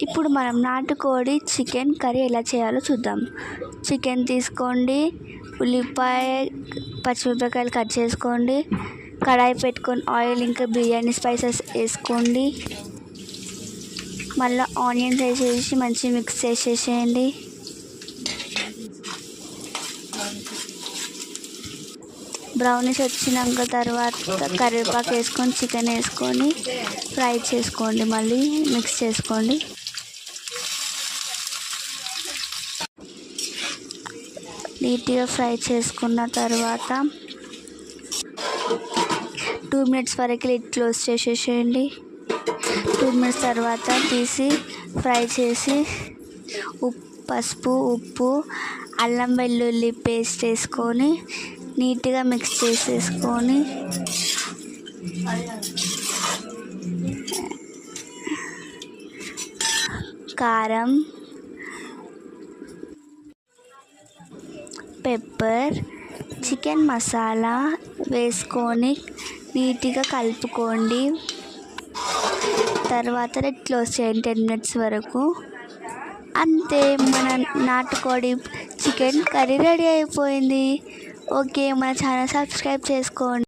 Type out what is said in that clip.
ఇప్పుడు మనం నాటుకోడి చికెన్ కర్రీ ఎలా చేయాలో చూద్దాం. చికెన్ తీసుకోండి, ఉల్లిపాయ పచ్చిమిరపకాయలు కట్ చేసుకోండి, కడాయి పెట్టుకొని ఆయిల్ ఇంకా బిర్యానీ స్పైసెస్ వేసుకోండి. మళ్ళీ ఆనియన్స్ వేసేసి మంచిగా మిక్స్ చేసేసేయండి. బ్రౌనిష్ వచ్చినాక తర్వాత కరివేపాకు వేసుకొని చికెన్ వేసుకొని ఫ్రై చేసుకోండి. మళ్ళీ మిక్స్ చేసుకోండి. నీట్గా ఫ్రై చేసుకున్న తర్వాత 2 minutes వరకు లిడ్ క్లోజ్ చేసేసేయండి. 2 minutes తర్వాత తీసి ఫ్రై చేసి పసుపు, ఉప్పు, అల్లం వెల్లుల్లి పేస్ట్ వేసుకొని నీట్గా మిక్స్ చేసేసుకొని కారం, పెప్పర్, చికెన్ మసాలా వేసుకొని నీట్గా కలుపుకోండి. తర్వాత క్లోజ్ చేయండి 10 minutes వరకు. అంతే, మన నాటుకోడి చికెన్ కర్రీ రెడీ అయిపోయింది. ఓకే, మన ఛానల్ సబ్స్క్రైబ్ చేసుకోండి.